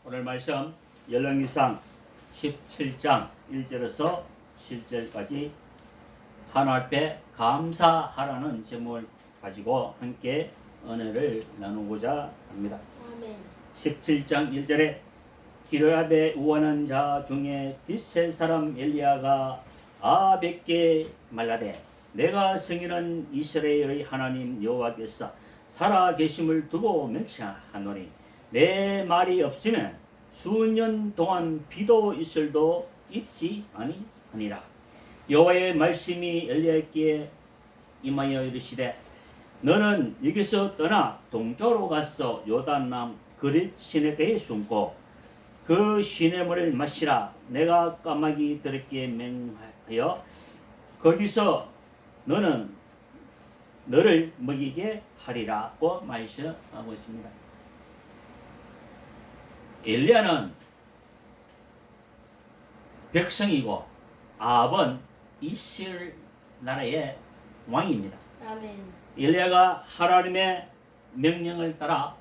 오늘 말씀 열왕기상 17장 1절에서 7절까지 하나님 앞에 감사하라는 제목을 가지고 함께 은혜를 나누고자 합니다. 아멘. 17장 1절에 기르압에 우원한 자 중에 빛의 사람 엘리야가 아벡게 말라되 내가 승인한 이스라엘의 하나님 여호와께서 살아계심을 두고 맹세하노니 내 말이 없으면 수년 동안 비도 이슬도 있지 아니하니라. 여호와의 말씀이 엘리야에게 임하여 이르시되 너는 여기서 떠나 동쪽으로 가서 요단남 그릿 시내가에 숨고 그 시내물을 마시라. 내가 까마귀 들에게 맹하여 거기서 너는 너를 먹이게 하리라고 말씀하고 있습니다. 엘리야는 백성이고 아합은 이스라엘 나라의 왕입니다. 아멘. 엘리야가 하나님의 명령을 따라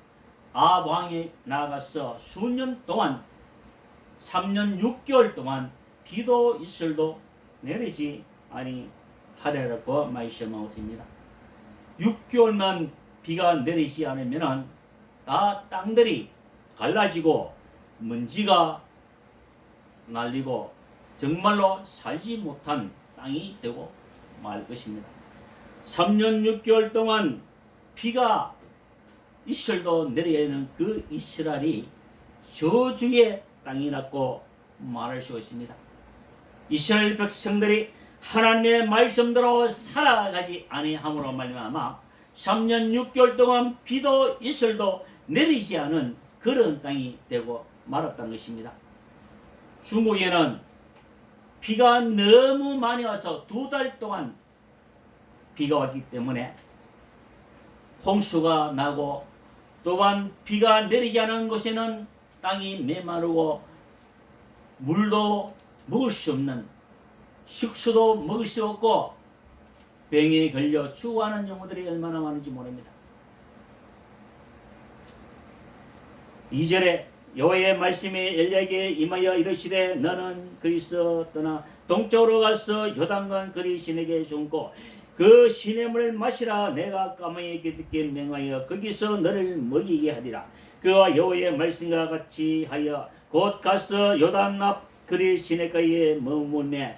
아합 왕이 나아가서 수년 동안 3년 6개월 동안 비도 이슬도 내리지 아니하리라고 말씀하고 있습니다. 6개월만 비가 내리지 않으면 다 땅들이 갈라지고 먼지가 날리고 정말로 살지 못한 땅이 되고 말 것입니다. 3년 6개월 동안 비가 이슬도 내려야 하는 그 이스라엘이 저주의 땅이라고 말할 수 있습니다. 이스라엘 백성들이 하나님의 말씀대로 살아가지 아니함으로 말미암아 3년 6개월 동안 비도 이슬도 내리지 않은 그런 땅이 되고 말았다는 것입니다. 중국에는 비가 너무 많이 와서 2달 동안 비가 왔기 때문에 홍수가 나고 또한 비가 내리지 않은 곳에는 땅이 메마르고 물도 먹을 수 없는 식수도 먹을 수 없고 병에 걸려 죽어가는 영혼들이 얼마나 많은지 모릅니다. 2절에 여호와의 말씀이 엘리야에게 임하여 이르시되 너는 거기서 떠나 동쪽으로 가서 요단강 그리 시내에 숨고 그 시내물을 마시라. 내가 까마귀에게 듣게 명하여 거기서 너를 먹이게 하리라. 그와 여호와의 말씀과 같이 하여 곧 가서 요단 앞 그리 시내가에 머물매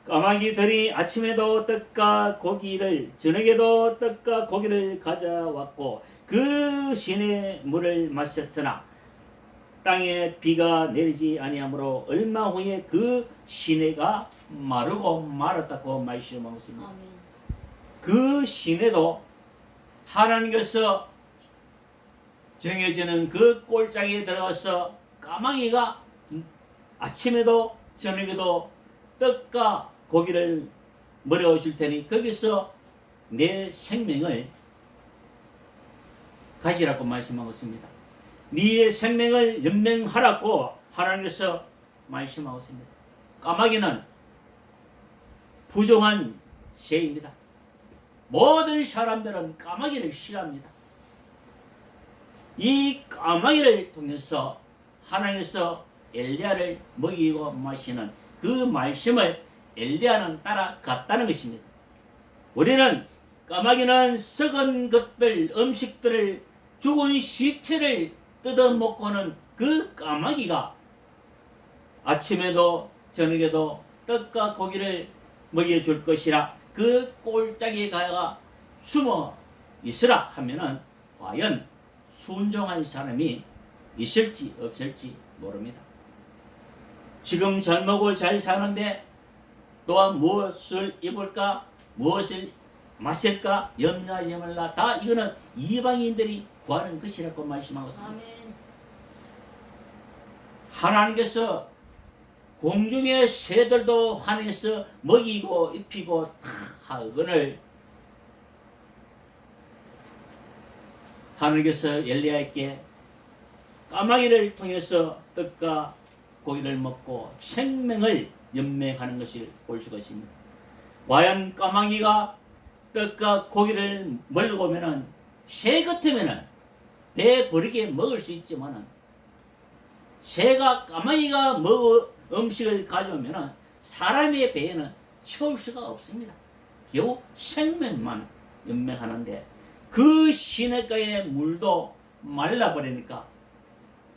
까마귀들이 아침에도 떡과 고기를 저녁에도 떡과 고기를 가져왔고 그 시내물을 마셨으나 땅에 비가 내리지 아니하므로 얼마 후에 그 시내가 마르고 말았다고 말씀하고 있습니다. 아멘. 그 시내도 하나님께서 정해지는 그 꼴짝에 들어가서 까마귀가 아침에도 저녁에도 떡과 고기를 먹여 줄 테니 거기서 내 생명을 가지라고 말씀하고 있습니다. 네 생명을 연명하라고 하나님께서 말씀하고 있습니다. 까마귀는 부정한 새입니다. 모든 사람들은 까마귀를 싫어합니다. 이 까마귀를 통해서 하나님께서 엘리야를 먹이고 마시는 그 말씀을 엘리야는 따라갔다는 것입니다. 우리는 까마귀는 썩은 것들, 음식들을 죽은 시체를 뜯어먹고는 그 까마귀가 아침에도 저녁에도 떡과 고기를 먹여줄 것이라 그 꼴짝에 가가 숨어 있으라 하면은 과연 순종할 사람이 있을지 없을지 모릅니다. 지금 잘 먹고 잘 사는데 또한 무엇을 입을까 무엇을 마실까 염려하지 말라. 다 이거는 이방인들이 구하는 것이라고 말씀하고 있습니다. 아멘. 하나님께서 공중의 새들도 하늘에서 먹이고 입히고 다 하거늘 하나님께서 엘리야에게 까마귀를 통해서 떡과 고기를 먹고 생명을 연맹하는 것을 볼 수가 있습니다. 과연 까마귀가 떡과 고기를 먹고 오면은 새 같으면은 배 버리게 먹을 수 있지만은 새가 까마귀가 먹어 음식을 가져오면 사람의 배에는 채울 수가 없습니다. 겨우 생명만 연명하는데 그 시냇가의 물도 말라버리니까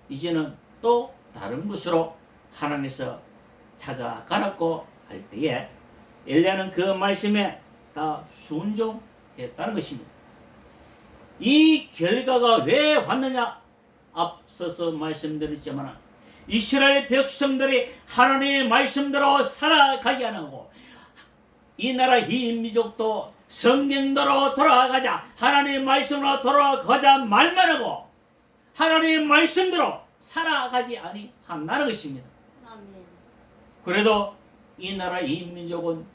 이제는 또 다른 곳으로 하나님께서 찾아가라고 할 때에 엘리야는 그 말씀에 다 순종했다는 것입니다. 이 결과가 왜 왔느냐? 앞서서 말씀드렸지만 이스라엘 백성들이 하나님의 말씀대로 살아가지 않고 이 나라 이 민족도 성경대로 돌아가자, 하나님의 말씀으로 돌아가자 말만 하고 하나님의 말씀대로 살아가지 아니한다는 것입니다. 아멘. 그래도 이 나라 이 민족은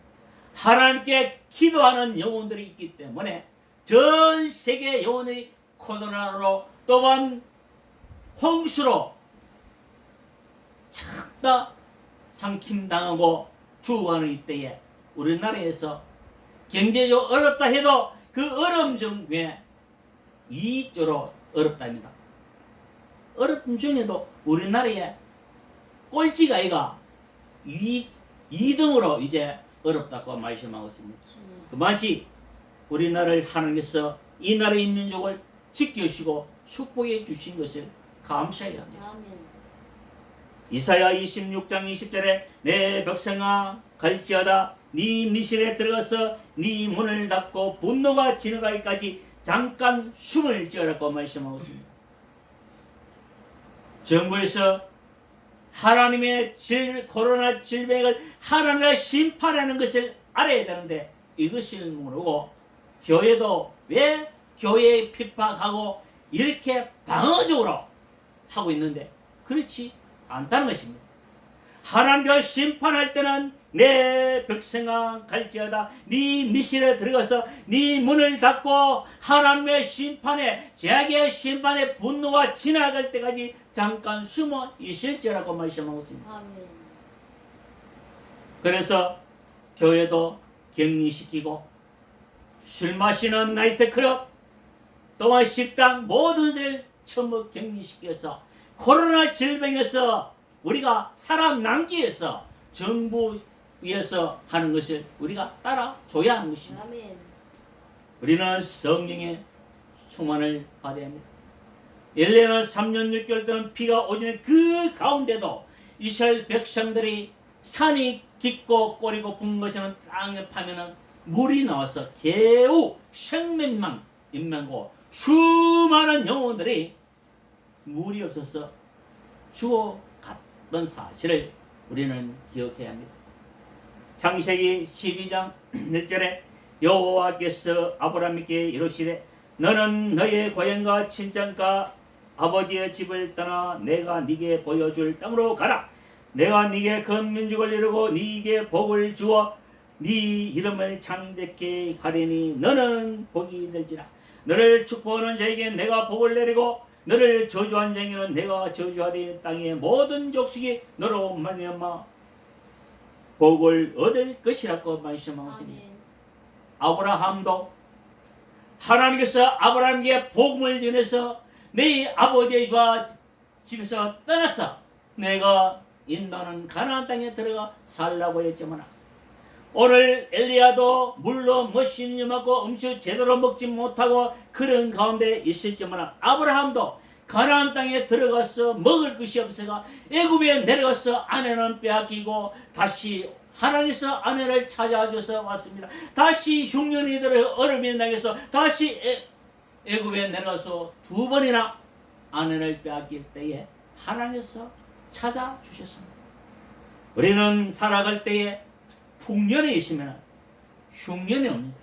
하나님께 기도하는 영혼들이 있기 때문에 전 세계 영혼이 코로나로 또한 홍수로 참다 삼킴당하고 죽어가는 이때에 우리나라에서 경제적으로 어렵다 해도 그 어려움 중에 이익적으로 어렵답니다. 어려움 중에도 우리나라의 꼴찌가 아이가 2등으로 이제 어렵다고 말씀하고 있습니다. 그만치 우리나라를 하나님께서 이 나라의 민족을 지켜주시고 축복해 주신 것을 감사해야 합니다. 아멘. 이사야 26장 20절에 내 백성아 갈지어다 네 미실에 들어가서 네 문을 닫고 분노가 지나가기까지 잠깐 숨을 지어라고 말씀하고 있습니다. 정부에서 하나님의 코로나 질병을 하나님의 심판하는 것을 알아야 되는데 이것을 모르고 교회도 왜 교회에 핍박하고 이렇게 방어적으로 하고 있는데 그렇지 않다는 것입니다. 하나님과 심판할 때는 내 백성아 갈지어다 네 미실에 들어가서 네 문을 닫고 하나님의 심판에 제약의 심판에 분노가 지나갈 때까지 잠깐 숨어 있을지라고 말씀하고 있습니다. 아멘. 그래서 교회도 격리시키고 술 마시는 나이트클럽 또한 식당 모든 것을 전부 격리시켜서 코로나 질병에서 우리가 사람 남기 위해서 정부 위해서 하는 것을 우리가 따라줘야 하는 것입니다. 아멘. 우리는 성령의 충만을 받아야 합니다. 엘리야는 3년 6개월 동안 비가 오지는 그 가운데도 이스라엘 백성들이 산이 깊고 꼬리 고픈 것은 땅에 파면은 물이 나와서 겨우 생명만 임명고 수많은 영혼들이 물이 없어서 죽어갔던 사실을 우리는 기억해야 합니다. 창세기 12장 1절에 여호와께서 아브라함에게 이르시되 너는 너의 고향과 친정과 아버지의 집을 떠나 내가 네게 보여줄 땅으로 가라. 내가 네게 큰 민족을 이루고 네게 복을 주어 네 이름을 창대케 하리니 너는 복이 될지라. 너를 축복하는 자에게 내가 복을 내리고 너를 저주한 자에게는 내가 저주하리. 땅의 모든 족속이 너로 말미암아 복을 얻을 것이라고 말씀하셨습니다. 아멘. 아브라함도 하나님께서 아브라함에게 복음을 전해서 네 아버지의 집에서 떠나서 내가 인도하는 가나안 땅에 들어가 살라고 했지만 오늘 엘리야도 물로 머신이 맞고 음식 제대로 먹지 못하고 그런 가운데 있었지만 아브라함도 가나안 땅에 들어가서 먹을 것이 없어가 애굽에 내려가서 아내는 빼앗기고 다시 하나님께서 아내를 찾아줘서 왔습니다. 다시 흉년이들의 얼음이 나게서 다시 애굽에 내려가서 2번이나 아내를 빼앗길 때에 하나님께서 찾아주셨습니다. 우리는 살아갈 때에 풍년이 있으면 흉년이 옵니다.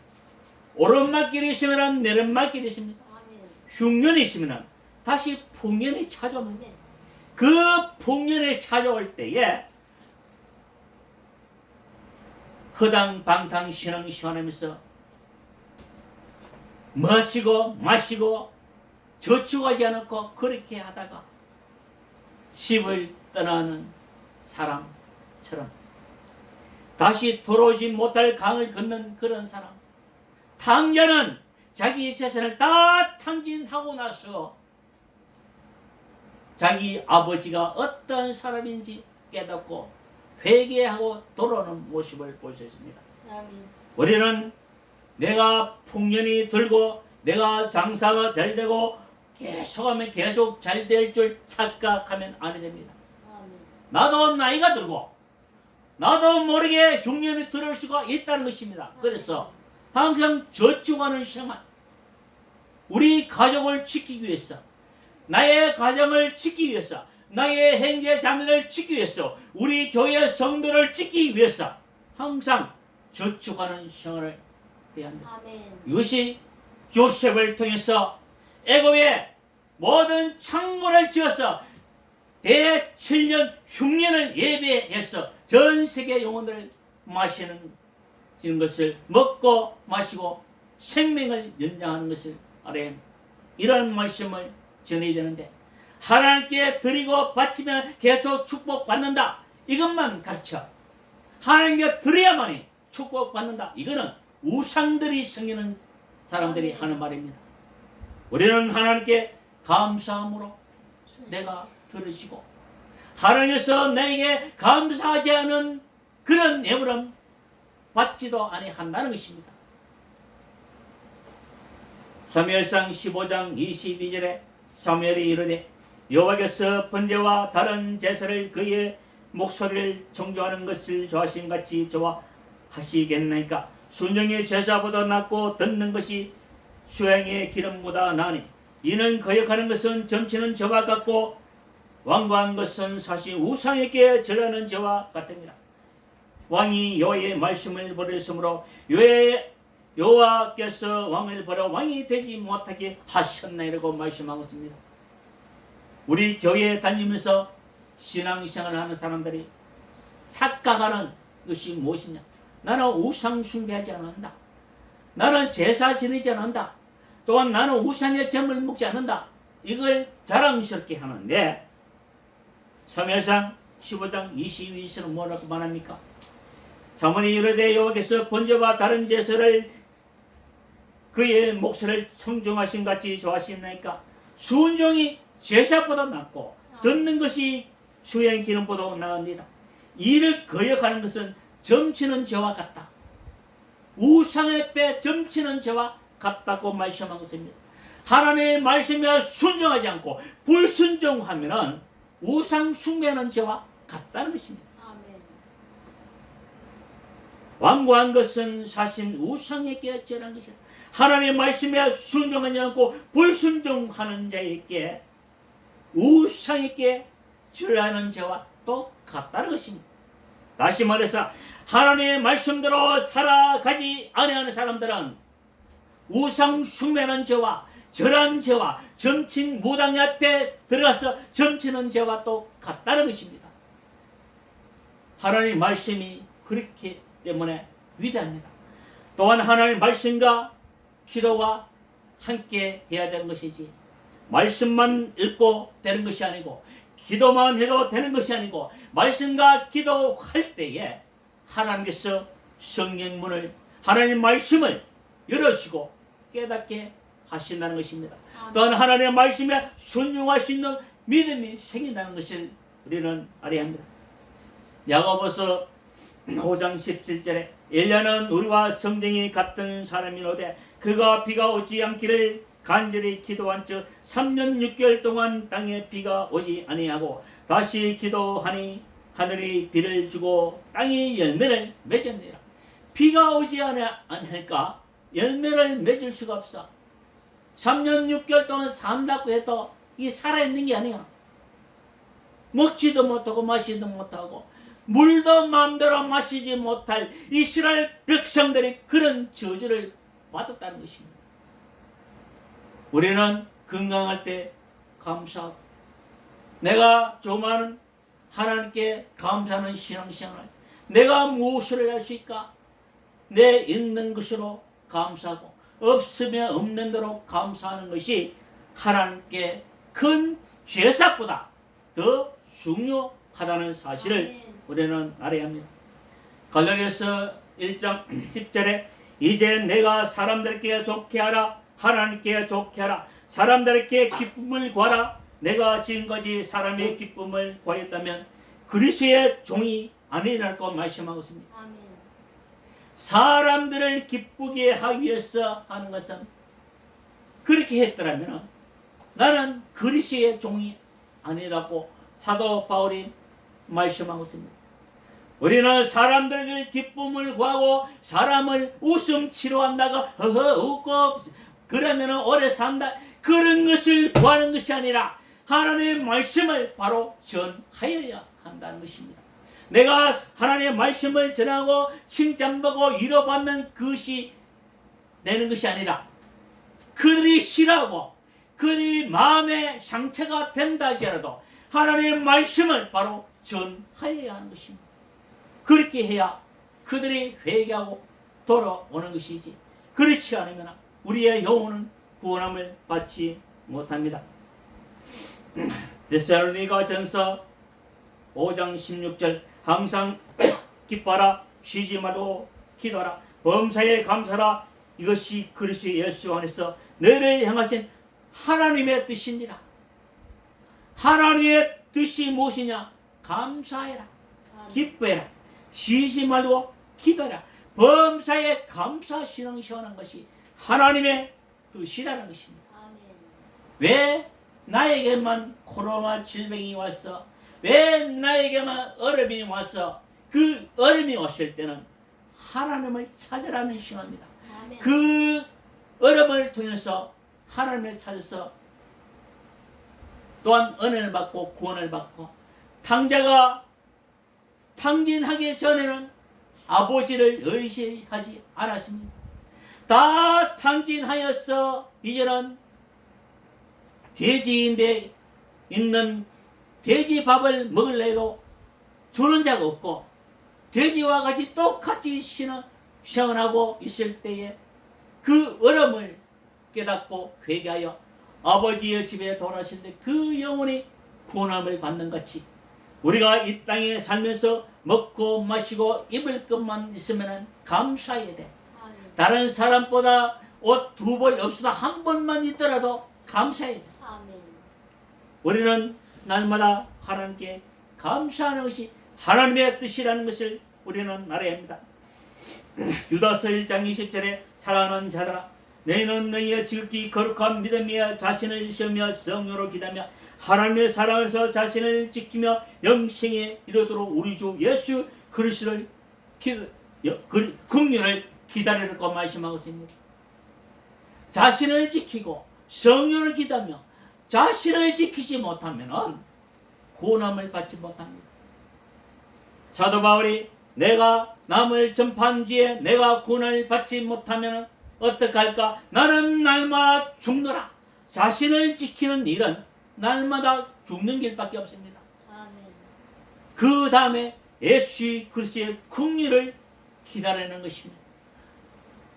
오른막길이 있으면 내른막길이 있습니다. 아멘. 흉년이 있으면 다시 풍년이 찾아옵니다. 아멘. 그 풍년이 찾아올 때에 허당방탕 신앙 시원하면서 마시고 저축하지 않고 그렇게 하다가 집을 떠나는 사람처럼 다시 돌아오지 못할 강을 걷는 그런 사람. 탕자는 자기 재산을 다 탕진하고 나서 자기 아버지가 어떤 사람인지 깨닫고 회개하고 돌아오는 모습을 볼 수 있습니다. 아멘. 우리는 내가 풍년이 들고 내가 장사가 잘 되고 계속하면 계속 잘 될 줄 착각하면 안 됩니다. 아멘. 나도 나이가 들고 나도 모르게 흉년이 들을 수가 있다는 것입니다. 그래서 항상 저축하는 생활, 우리 가족을 지키기 위해서, 나의 가정을 지키기 위해서, 나의 형제 자매를 지키기 위해서, 우리 교회 성도를 지키기 위해서 항상 저축하는 생활을 해야 합니다. 아멘. 이것이 요셉을 통해서 애굽의 모든 창고를 지어서 대 7년 흉년을 예배해서 전 세계 영혼들을 마시는 것을 먹고 마시고 생명을 연장하는 것을 알아야 합니다. 이런 말씀을 전해야 되는데 하나님께 드리고 바치면 계속 축복받는다, 이것만 가르쳐 하나님께 드려야만이 축복받는다, 이거는 우상들이 섬기는 사람들이 하는 말입니다. 우리는 하나님께 감사함으로 내가 들으시고 하나님께서 내게 감사하지 않은 그런 예물은 받지도 아니한다는 것입니다. 사무엘상 15장 22절에 사무엘이 이르되 여호와께서 번제와 다른 제사를 그의 목소리를 청조하는 것을 좋아하신 같이 좋아하시겠나이까. 순종의 제사보다 낫고 듣는 것이 수양의 기름보다 나으니 이는 거역하는 것은 점치는 저와 같고 완고한 것은 사실 우상에게 절하는 저와 같습니다. 왕이 여호와의 말씀을 버렸으므로 여호와께서 왕을 버려 왕이 되지 못하게 하셨나이라고 말씀하고 있습니다. 우리 교회에 다니면서 신앙생활을 하는 사람들이 착각하는 것이 무엇이냐? 나는 우상 숭배하지 않는다. 나는 제사 지내지 않는다. 또한 나는 우상의 점을 먹지 않는다. 이걸 자랑스럽게 하는데 사무엘상 15장 22절은 뭐라고 말합니까? 사무엘이 이르되 여호와께서 번제와 다른 제사를 그의 목소리를 청종하신 같이 좋아하시나이까. 순종이 제사보다 낫고 듣는 것이 수양 기름보다 나으니라. 이를 거역하는 것은 점치는 죄와 같다. 우상의 배 점치는 죄와 같다고 말씀한 것입니다. 하나님의 말씀에 순종하지 않고 불순종하면은 우상 숭배하는 죄와 같다는 것입니다. 아멘. 완고한 것은 사실 우상에게 절한 것이다. 하나님의 말씀에 순종하지 않고 불순종하는 자에게 우상에게 절하는 죄와 똑같다는 것입니다. 다시 말해서 하나님의 말씀대로 살아가지 아니하는 사람들은 우상 숭배하는 죄와 절한 죄와 점친 무당 앞에 들어가서 점치는 죄와 똑같다는 것입니다. 하나님의 말씀이 그렇기 때문에 위대합니다. 또한 하나님의 말씀과 기도가 함께 해야 되는 것이지 말씀만 읽고 되는 것이 아니고 기도만 해도 되는 것이 아니고 말씀과 기도할 때에 하나님께서 성경문을 하나님 말씀을 열어주시고 깨닫게 하신다는 것입니다. 또한 하나님의 말씀에 순종할 수 있는 믿음이 생긴다는 것을 우리는 알아야 합니다. 야고보서 5장 17절에 엘리야는 우리와 성정이 같은 사람이로되 그가 비가 오지 않기를 간절히 기도한 즉 3년 6개월 동안 땅에 비가 오지 아니하고 다시 기도하니 하늘이 비를 주고 땅이 열매를 맺었느니라. 비가 오지 않으니까 열매를 맺을 수가 없어. 3년 6개월 동안 산다고 해도 이 살아있는 게 아니야. 먹지도 못하고 마시지도 못하고 물도 마음대로 마시지 못할 이스라엘 백성들이 그런 저주를 받았다는 것입니다. 우리는 건강할 때 감사하고 내가 조만은 하나님께 감사하는 신앙생활, 내가 무엇을 할 수 있을까? 내 있는 것으로 감사하고 없으면 없는 대로 감사하는 것이 하나님께 큰 제사보다 더 중요하다는 사실을 우리는 알아야 합니다. 갈라디아서 1장 10절에 이제 내가 사람들께 좋게 하라 하나님께 좋게 하라 사람들에게 기쁨을 구하라 내가 지금까지 사람의 기쁨을 구하였다면 그리스도의 종이 아니라고 말씀하고 있습니다. 아멘. 사람들을 기쁘게 하기 위해서 하는 것은 그렇게 했더라면 나는 그리스도의 종이 아니라고 사도 바울이 말씀하고 있습니다. 우리는 사람들의 기쁨을 구하고 사람을 웃음치러 한다가 허허 웃고 그러면 오래 산다 그런 것을 구하는 것이 아니라 하나님의 말씀을 바로 전하여야 한다는 것입니다. 내가 하나님의 말씀을 전하고 칭찬받고 위로받는 것이 되는 것이 아니라 그들이 싫어하고 그들이 마음에 상처가 된다 할지라도 하나님의 말씀을 바로 전하여야 하는 것입니다. 그렇게 해야 그들이 회개하고 돌아오는 것이지 그렇지 않으면 우리의 영혼은 구원함을 받지 못합니다. 데살로니가 전서 5장 16절 항상 기뻐라 쉬지 말고 기도하라 범사에 감사하라 이것이 그리스도 예수 안에서 너를 향하신 하나님의 뜻이니라. 하나님의 뜻이 무엇이냐? 감사해라 기뻐해라 쉬지 말고 기도하라. 범사에 감사 신앙시하는 것이 하나님의 뜻이라는 것입니다. 아멘. 왜 나에게만 코로나 질병이 왔어? 왜 나에게만 어려움이 왔어? 그 어려움이 왔을 때는 하나님을 찾으라는 신앙입니다. 아멘. 그 어려움을 통해서 하나님을 찾아서 또한 은혜를 받고 구원을 받고 탕자가 탕진하기 전에는 아버지를 의지하지 않았습니다. 다 탕진하였어. 이제는 돼지인데 있는 돼지 밥을 먹을래도 주는 자가 없고 돼지와 같이 똑같이 시원하고 있을 때에 그 어려움을 깨닫고 회개하여 아버지의 집에 돌아오실 때 그 영혼이 구원함을 받는 같이 우리가 이 땅에 살면서 먹고 마시고 입을 것만 있으면 감사해야 돼. 아멘. 다른 사람보다 옷 2벌 없어도 1번만 있더라도 감사해야 돼. 아멘. 우리는 날마다 하나님께 감사하는 것이 하나님의 뜻이라는 것을 우리는 알아야 합니다. 유다서 1장 20절에 사랑하는 자들아 너희는 너희의 지극히 거룩한 믿음에 자신을 시험하며 성령으로 기다며 하나님의 사랑에서 자신을 지키며 영생에 이르도록 우리 주 예수 그리스도를 긍휼을 기다리라고 말씀하고 있습니다. 자신을 지키고 성령을 기다며 자신을 지키지 못하면 구원함을 받지 못합니다. 사도 바울이 내가 남을 전파한 뒤에 내가 구원을 받지 못하면 어떡할까? 나는 날마다 죽노라. 자신을 지키는 일은 날마다 죽는 길밖에 없습니다. 아멘. 그 다음에 예수 그리스도의 긍휼을 기다리는 것입니다.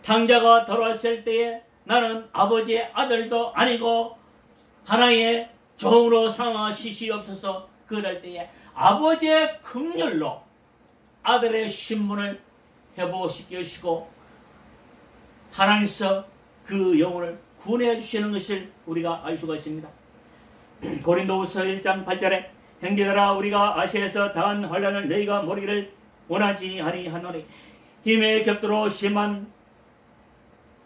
탕자가 돌아왔을 때에 나는 아버지의 아들도 아니고 하나의 종으로 삼으시옵소서. 그럴 때에 아버지의 긍휼로 아들의 신분을 회복시키시고 하나님께서 그 영혼을 구원해 주시는 것을 우리가 알 수가 있습니다. 고린도후서 1장 8절에 형제들아 우리가 아시아에서 당한 환난을 너희가 모르기를 원하지 아니하노니 힘에 겹도록 심한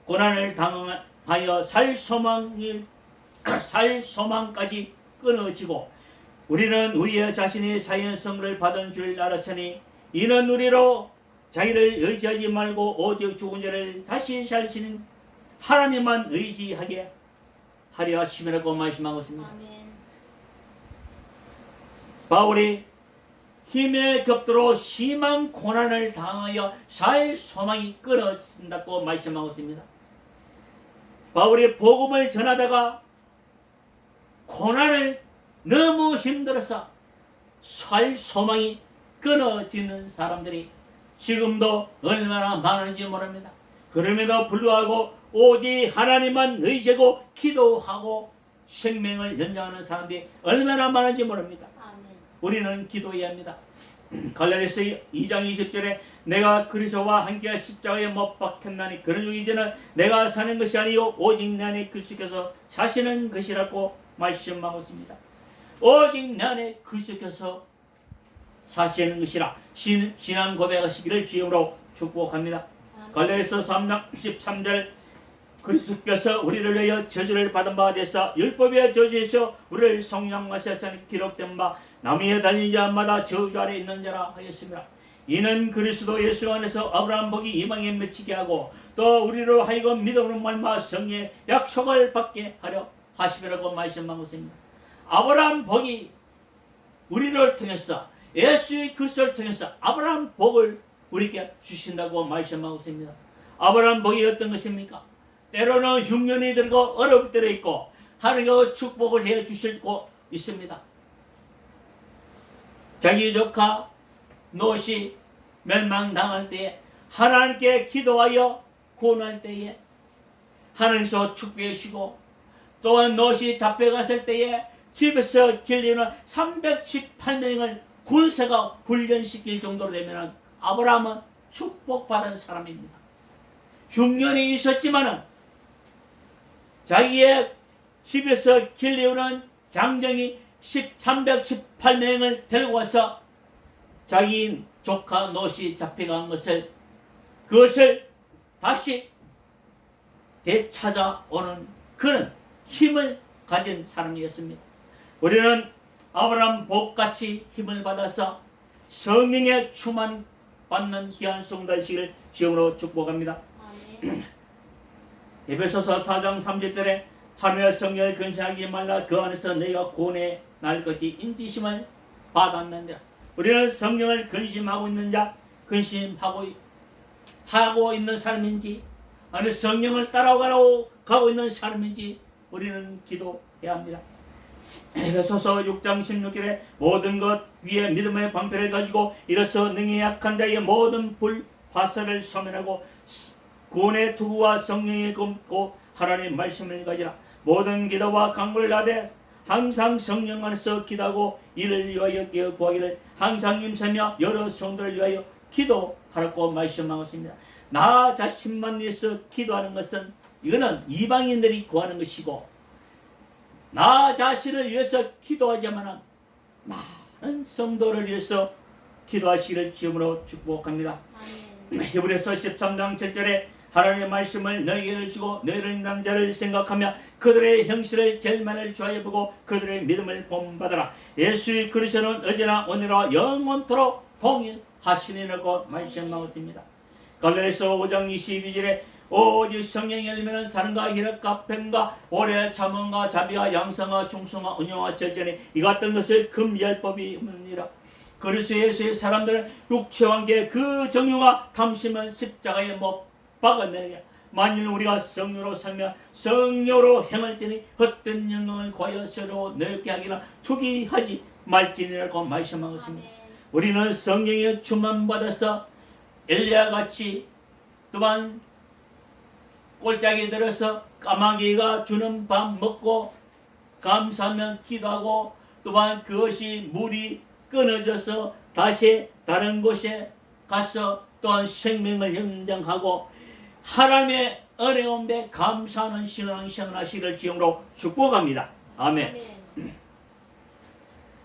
고난을 당하여 살 소망까지 끊어지고 우리는 우리의 자신의 사형성을 받은 줄 알았으니 이는 우리로 자기를 의지하지 말고 오직 죽은 자를 다시 살리시는 하나님만 의지하게 하려 하심이라고 말씀하고 있습니다. 아멘. 바울이 힘에 겹도록 심한 고난을 당하여 살 소망이 끊어진다고 말씀하고 있습니다. 바울이 복음을 전하다가 고난을 너무 힘들어서 살 소망이 끊어지는 사람들이 지금도 얼마나 많은지 모릅니다. 그럼에도 불구하고 오직 하나님만 의지하고 기도하고 생명을 연장하는 사람들이 얼마나 많은지 모릅니다. 아멘. 우리는 기도해야 합니다. 갈라디아서 2장 20절에 내가 그리스도와 함께 십자가에 못 박혔나니 그러므로 이제는 내가 사는 것이 아니요 오직 내 안에 그리스도께서 사시는 것이라고 말씀하고 있습니다. 오직 내 안에 그리스도께서 사시는 것이라 신앙 고백하시기를 주님으로 축복합니다. 갈라디아서 3장 13절 그리스도께서 우리를 위하여 저주를 받은 바가 되사 율법의 저주에서 우리를 성령하셔서 기록된 바 남이에 달린 자마다 저주 아래 있는 자라 하였습니다. 이는 그리스도 예수 안에서 아브라함 복이 이방에 맺히게 하고 또 우리로 하여금 믿음으로 말미암아 성령의 약속을 받게 하려 하시리라고 말씀하고 있습니다. 아브라함 복이 우리를 통해서 예수의 그리스도를 통해서 아브라함 복을 우리에게 주신다고 말씀하고 있습니다. 아브라함 복이 어떤 것입니까? 때로는 흉년이 들고 어려울 때도 있고 하나님께서 축복을 해 주시고 있습니다. 자기 조카 롯이 멸망당할 때에 하나님께 기도하여 구원할 때에 하나님께서 축복해 주시고 또한 롯이 잡혀갔을 때에 집에서 길리는 318명을 군사가 훈련시킬 정도로 되면 아브라함은 축복받은 사람입니다. 흉년이 있었지만은 자기의 집에서 길리우는 장정이 318명을 데리고 와서 자기 조카 롯이 잡혀간 그것을 다시 되찾아오는 그런 힘을 가진 사람이었습니다. 우리는 아브라함 복같이 힘을 받아서 성령의 충만 받는 귀한 성도시기를 주님으로 축복합니다. 에베소서 4장 30절에 하늘의 성령을 근심하지 말라 그 안에서 너희가 구원의 날 것이 인지심을 받았는데 우리는 성령을 근심하고 있는 자 근심하고 있는 사람인지 아니 성령을 따라가고 있는 사람인지 우리는 기도해야 합니다. 에베소서 6장 16절에 모든 것 위에 믿음의 방패를 가지고 이로써 능히 약한 자의 모든 불 화살을 소멸하고 구원의 투구와 성령의 검고 하나님의 말씀을 가지라. 모든 기도와 간구를 하되 항상 성령 안에서 기도하고 이를 위하여 구하기를 항상 임하며 여러 성도를 위하여 기도하라고 말씀하고 있습니다. 나 자신만 위해서 기도하는 것은 이거는 이방인들이 구하는 것이고 나 자신을 위해서 기도하자마는 많은 성도를 위해서 기도하시기를 주님으로 축복합니다. 히브리서 13장 7절에 하나님의 말씀을 너희에게 주시고 너희를 인도하는 자를 생각하며 그들의 형실을 결말을 주하여 보고 그들의 믿음을 본받아라. 예수의 그리스도는 어제나 오늘과 영원토록 동일하시니라고 말씀하고 있습니다. 갈라디아서 5장 22절에 오직 성령이 열매는 사랑과 희락과 평과 오래 참음과 자비와 양성과 충성과 은총과 절제니 이 같은 것을 금지할 법이 없느니라. 그리스도 예수의 사람들은 육체와 함께 그 정욕과 탐심을 십자가에 못 박아내게 만일 우리가 성령으로 살며 성령으로 행할지니 헛된 영광을 구하여 서로 넓게 하기나 투기하지 말지니라고 말씀하고 있습니다. 우리는 성령의 충만받아서 엘리야같이 또한 꼴짝이 들어서 까마귀가 주는 밥 먹고 감사하면 기도하고 또한 그것이 물이 끊어져서 다시 다른 곳에 가서 또한 생명을 연장하고 하나님의 은혜가운데 감사하는 신앙생활 하시기를 주님으로 축복합니다. 아멘.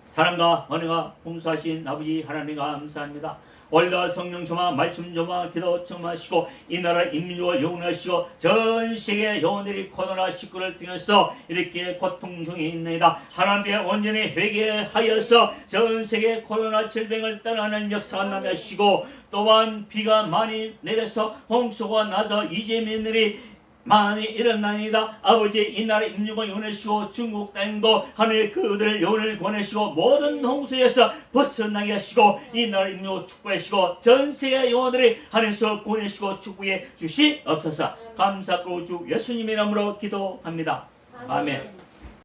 사랑과 은혜가 풍성하신 아버지 하나님 감사합니다. 원리와 성령 충만 말씀 충만 기도 충만하시고 이 나라 인민족을 영원하시고 전 세계 영혼들이 코로나 19를 통해서 이렇게 고통 중에 있나이다. 하나님의 온전히 회개하여서 전 세계 코로나 질병을 떠나는 역사가 나게 하시고 또한 비가 많이 내려서 홍수가 나서 이재민들이 많이 일어나니다. 아버지 이 나라 임육을 영원하시고 중국 땅도 하늘 그들을 영원을 권하시고 모든 홍수에서 벗어나게 하시고 이 나라 임육을 축복하시고 전세계 영혼들이 하늘에서 권하시고 축복해 주시옵소서. 감사하고 주 예수님의 이름으로 기도합니다. 아멘.